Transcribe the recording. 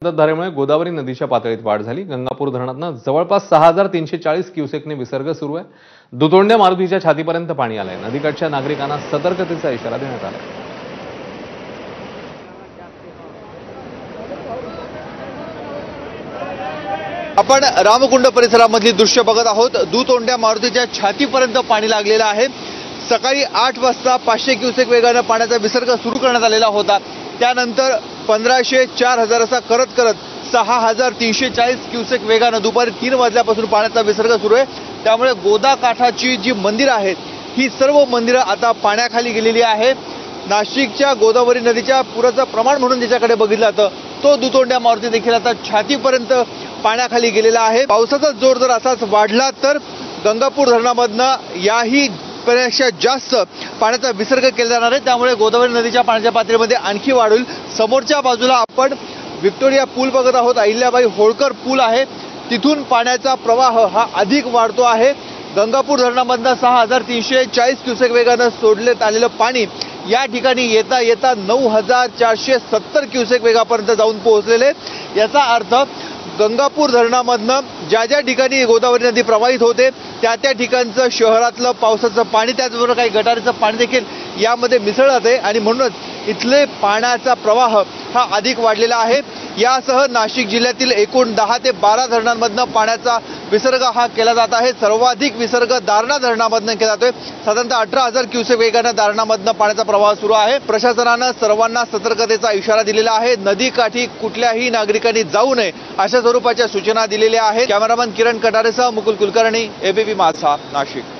संततधारेमुळे गोदावरी नदीच्या पातळीत वाढ झाली। गंगापूर धरणातून जवळपास 6340 क्युसेकने विसर्ग सुरू आहे। दुतोंड्या मारुतीच्या छातीपर्यंत पाणी आलंय। नदीकाठच्या नागरिकांना सतर्कतेचा इशारा देण्यात आला। आपण रामकुंड परिसरामधली दृश्य बघत आहोत। दुतोंड्या मारुतीच्या छातीपर्यंत पाणी लागलेलं आहे। सकाळी 8 वाजता 500 क्युसेक वेगाने पाण्याचा विसर्ग सुरू करण्यात आलेला होता। त्यानंतर 1500 4000 असा करत करत 6340 क्युसेक वेगाने दुपारी 3 वाजल्यापासून पाण्याचा विसर्ग सुरू आहे। त्यामुळे गोदा काठाची जी मंदिरं आहेत ही सर्व मंदिरं आता पाण्याखाली गेलेली आहे। नाशिकच्या गोदावरी नदीच्या पुराचं प्रमाण म्हणून ज्याच्याकडे बघितलं जातं तो दुतोंड्या मारुती देखील आता छातीपर्यंत पाण्याखाली गेलेला आहे। पावसाचा जोर जर असाच वाढला तर गंगापूर धरणामधनं याही पेक्षा जास्त पाण्याचा विसर्ग केला जाणार आहे। त्यामुळे गोदावरी नदीच्या पाण्याच्या पातळीमध्ये आणखी वाढ होईल। समोरच्या बाजूला आपण व्हिक्टोरिया पूल बघत आहोत। अहिल्याबाई होळकर पूल आहे, तिथून पाण्याचा प्रवाह हा अधिक वाढतो आहे। गंगापूर धरणामधनं 6340 क्युसेक वेगानं सोडण्यात आलेलं पाणी या ठिकाणी येता येता 9470 क्युसेक वेगापर्यंत जाऊन पोहोचलेले। याचा अर्थ गंगापूर धरणामधनं ज्या ज्या ठिकाणी गोदावरी नदी प्रवाहित होते त्या ठिकाणचं शहरातलं पावसाचं पाणी त्याचबरोबर काही गटारीचं पाणी देखील यामध्ये मिसळत आहे आणि म्हणूनच इथले पाण्याचा प्रवाह हा अधिक वाढलेला आहे। यासह नाशिक जिल्ह्यातील एकूण 10 ते 12 धरणांमधनं पाण्याचा विसर्ग हा केला जात आहे। सर्वाधिक विसर्ग दारणा धरणामधनं केला जातोय। साधारणतः 18000 क्युसेक वेगानं दारणामधनं पाण्याचा प्रवाह सुरू आहे। प्रशासनानं सर्वांना सतर्कतेचा इशारा दिलेला आहे। नदीकाठी कुठल्याही नागरिकांनी जाऊ नये अशा स्वरूपाच्या सूचना दिलेल्या आहेत। कॅमेरामन किरण कटारेसह मुकुल कुलकर्णी, एबीपी माझा, नाशिक।